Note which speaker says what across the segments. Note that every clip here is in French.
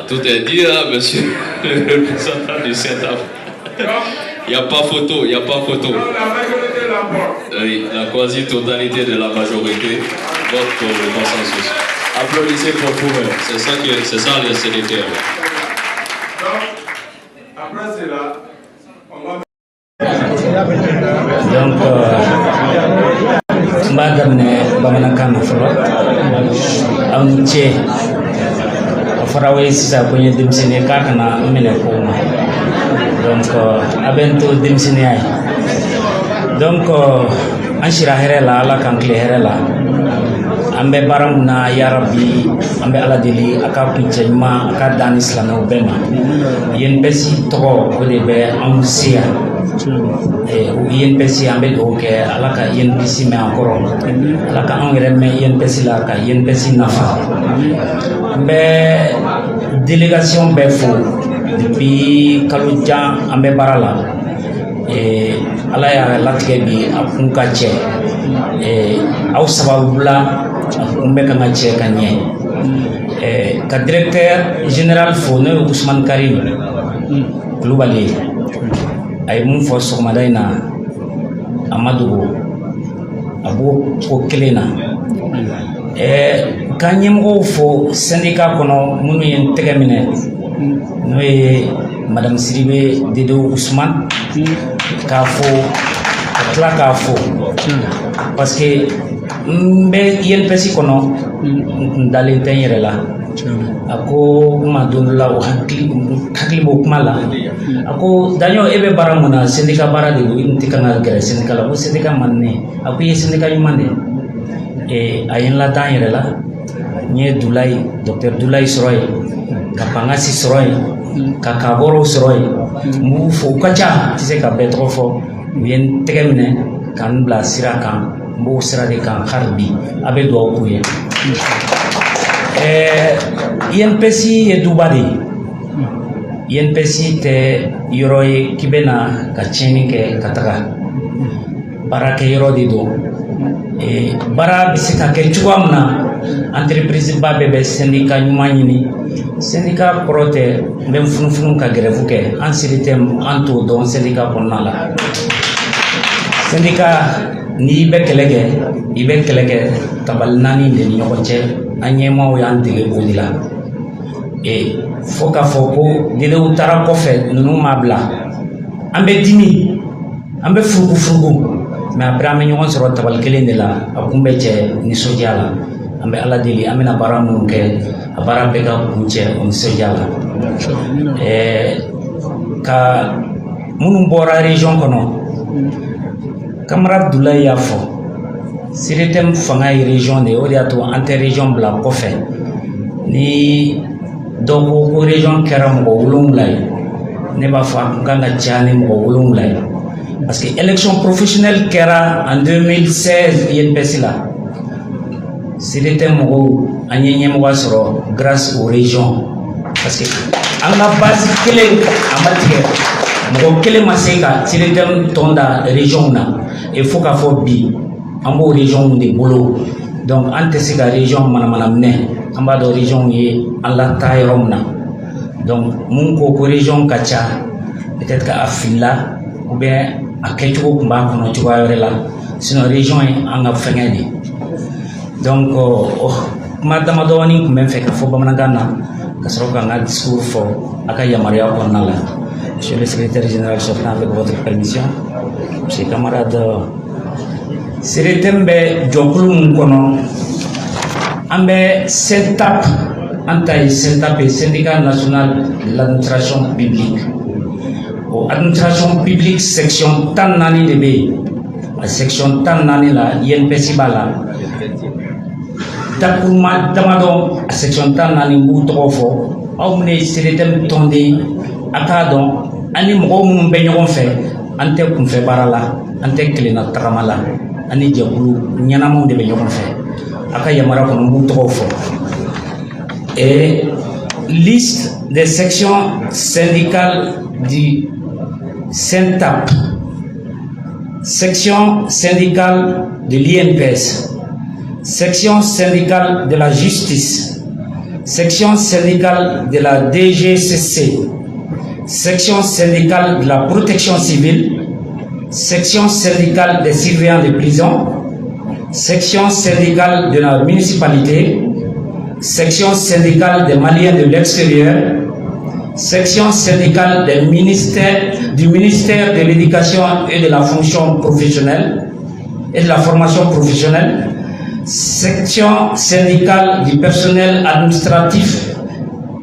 Speaker 1: Tout est dit, hein, monsieur le représentant du CETAF. Il n'y a pas photo, il n'y a pas photo. Oui, la quasi-totalité de la majorité vote pour le consensus. Applaudissez pour vous-même. C'est ça les sénétaires.
Speaker 2: Après cela, on va...
Speaker 3: Donc, madame Bamanakan Amche Faraway Sisa Konya Dimsine Kakana Mine Koma. Donc, Abento Dimsine. Donc, Anshira Herela, la Kankle Herela. Ambe baramuna ya rabbi ambe ala deli aka kunchema aka dan islam bema yen besi to ko de be amsia yen besi ambe do ke ala ka yen besi me akoro ala ka angre me yen besi la ka yen besi nafa ambe délégation be fo depuis kaluja ambe barala ala ya latke bi akunka che aw sababula umbe kanga che kanye ka directeur général Fono Ousmane Karim Gloubali ay mun fo somadayna Amadou Abu ko kelena kanye mo fo syndicat kono munu yen tegamine noy madame Sidibé Dedo Ousmane ka fo kla ka fo parce que mbe yen pesi kono ndale tenyere la ako madunla o hakli bo kumala ako danyo ebe baramuna syndicat bara de intika na gere syndicat la o syndicat manne ako ye syndicat yumande ayen la tenyere la nye Dulay docteur Dulay Soroy ka pangasi Soroy ka kaboro Soroy mu fo kacha tise ka betro fo yen tegemne kan bla sirakan mbo sira de kan harbi abe do kuye INPC e dubadi INPC te yoroy kibena ka cheni ke kataka barake yoro di do bara bisika ke chuamna entreprise babe be syndicat nyumanyini syndicat prote ben funufunu ka grève ke en siritem anto don syndicat ponnala syndicat ni be kelege ibe kelege tabal nani de nyokoche anyema o yandile bodila foka foko dile utara ko fe nunu mabla ambe dimi ambe fugu mais après ame nyon soro tabal kelende la akumbe che ni sojala ambe ala dili amena baramu ke abara bega kunche on sojala ka munu bora région kono camarade Doulay Yafo siritem fanga région de odiato interrégion bla kofe ni doko ko région keram ko wulumlay ne ba fa ganga tiani ko wulumlay parce que élection professionnelle kera en 2016 INPC la siritem mo anyenye mo wasoro grâce aux régions parce que anga base kele amatie mo kele maseka siritem tonda région na il faut qu'à faut bi ambo région de bolo donc antesiga région mana mne ambado région yi alla tayromna donc mun ko région kacha peut-être ka afilla ou bien akecho ko mba kono tuwa yorela sinon région yi anga fengedi donc madama doni ko men feka fo bamanagana kasro ka ngal discours fo aka yamaria ko nala monsieur le secrétaire général sortant avec votre permission ses camarades Siritembe Jokulum Kono Ambe CENTAP Antaï CENTAP Syndicat national de l'administration publique ou administration publique section Tanani de B la section Tanani la INPC Bala Takuma Damadon section Tanani Moutrofo Aumne Siritem Tondi Akadon Anim Romum Benyon fait ante kun fe barala ante kelena taramala ani jabulu nyanamo de be ñokon fe aka yamara ko mbu to fo et liste des sections syndicales du CENTAP, section syndicale de l'INPS, section syndicale de la justice, section syndicale de la DGCC, section syndicale de la protection civile, section syndicale des surveillants de prison, section syndicale de la municipalité, section syndicale des Maliens de l'extérieur, section syndicale du ministère de l'Éducation et de la fonction professionnelle et de la formation professionnelle, section syndicale du personnel administratif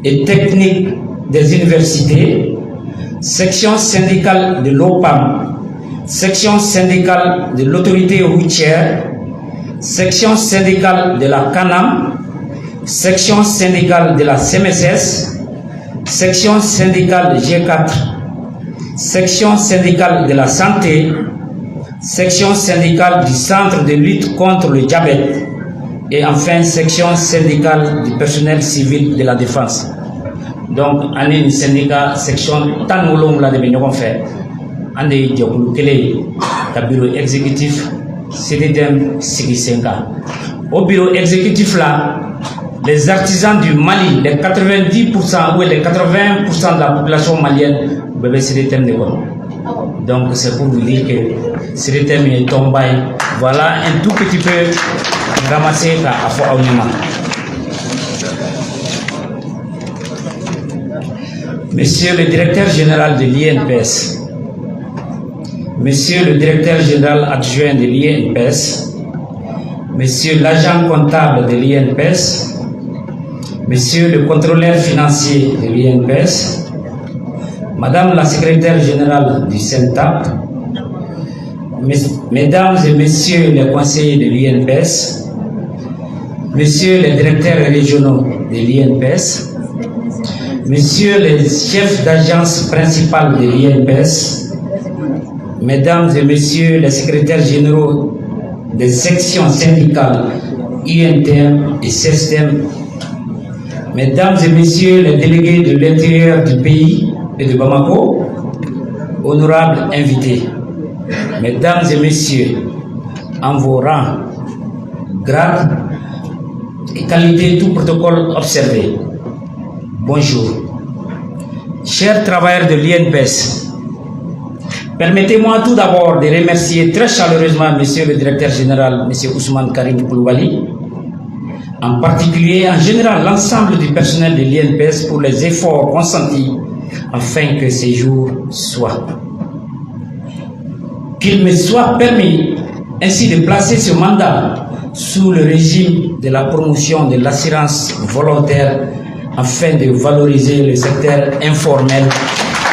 Speaker 3: et technique des universités, section syndicale de l'OPAM, section syndicale de l'autorité routière, section syndicale de la CANAM, section syndicale de la CMSS, section syndicale de G4, section syndicale de la santé, section syndicale du centre de lutte contre le diabète et enfin section syndicale du personnel civil de la défense. Donc, on est une syndicat section Tanolong la de Benyogon fait. On est le bureau exécutif CDDM Sigisenga. Au bureau exécutif là, les artisans du Mali, les 90% ou les 80% de la population malienne, bébé CDDM de quoi. Donc c'est pour vous dire que CDDM est tombé. Voilà un tout petit peu ramassé à Fouaounima. Monsieur le directeur général de l'INPS, Monsieur le directeur général adjoint de l'INPS, Monsieur l'agent comptable de l'INPS, Monsieur le contrôleur financier de l'INPS, Madame la secrétaire générale du CENTAP, Mesdames et Messieurs les conseillers de l'INPS, Messieurs les directeurs régionaux de l'INPS, Messieurs les chefs d'agence principale de l'INPS, Mesdames et Messieurs les secrétaires généraux des sections syndicales INTM et SESTEM, Mesdames et Messieurs les délégués de l'intérieur du pays et de Bamako, honorables invités, Mesdames et Messieurs, en vos rangs, grades et qualités, tout protocole observé, bonjour. Chers travailleurs de l'INPS, permettez-moi tout d'abord de remercier très chaleureusement Monsieur le directeur général, Monsieur Ousmane Karim Koulibaly, en particulier en général l'ensemble du personnel de l'INPS pour les efforts consentis afin que ces jours soient. Qu'il me soit permis ainsi de placer ce mandat sous le régime de la promotion de l'assurance volontaire afin de valoriser le secteur informel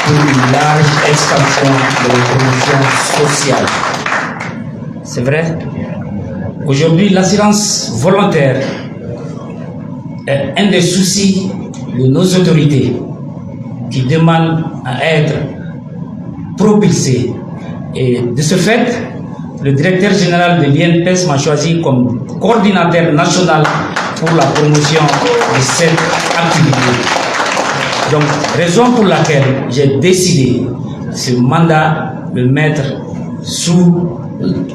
Speaker 3: pour une large extension de la promotion sociale. C'est vrai? Aujourd'hui, l'assurance volontaire est un des soucis de nos autorités qui demandent à être propulsés. Et de ce fait, le directeur général de l'INPS m'a choisi comme coordinateur national pour la promotion de cette activité. Donc, raison pour laquelle j'ai décidé ce mandat de mettre sous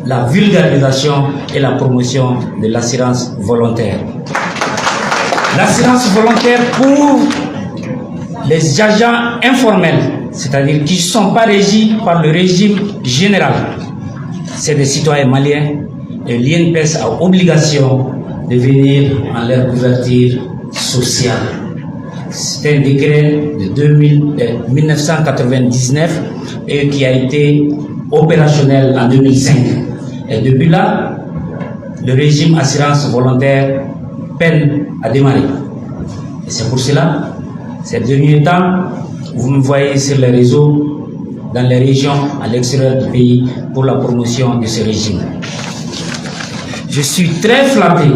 Speaker 3: la vulgarisation et la promotion de l'assurance volontaire. L'assurance volontaire pour les agents informels, c'est-à-dire qui ne sont pas régis par le régime général. C'est des citoyens maliens et l'INPS a obligation de venir en leur couverture sociale. C'est un décret de 1999 et qui a été opérationnel en 2005. Et depuis là, le régime assurance volontaire peine à démarrer. Et c'est pour cela, ces derniers temps, vous me voyez sur les réseaux, dans les régions à l'extérieur du pays pour la promotion de ce régime. Je suis très flatté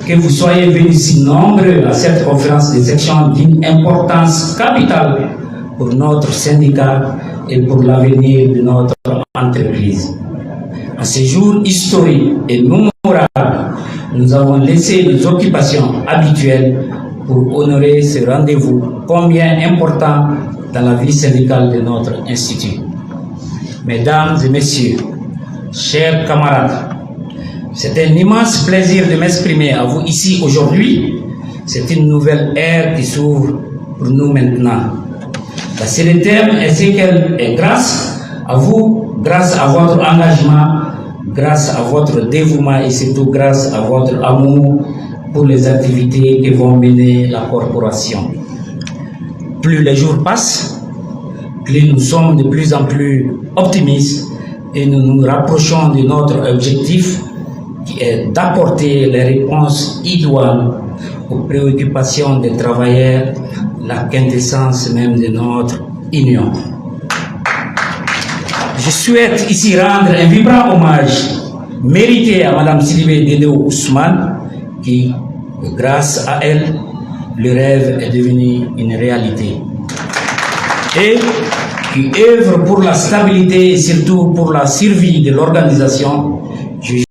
Speaker 3: que vous soyez venus si nombreux à cette conférence de section d'une importance capitale pour notre syndicat et pour l'avenir de notre entreprise. À ce jour historique et mémorable, nous avons laissé nos occupations habituelles pour honorer ce rendez-vous combien important dans la vie syndicale de notre institut. Mesdames et messieurs, chers camarades, c'est un immense plaisir de m'exprimer à vous ici aujourd'hui C'est une nouvelle ère qui s'ouvre pour nous maintenant. La CDTM est ce qu'elle est grâce à vous, grâce à votre engagement, grâce à votre dévouement et surtout grâce à votre amour pour les activités que vont mener la corporation. Plus les jours passent, plus nous sommes de plus en plus optimistes et nous nous rapprochons de notre objectif qui est d'apporter les réponses idoines aux préoccupations des travailleurs, la quintessence même de notre union. Je souhaite ici rendre un vibrant hommage mérité à Mme Sidibé Dédéo Ousmane qui, grâce à elle, le rêve est devenu une réalité et qui œuvre pour la stabilité et surtout pour la survie de l'organisation.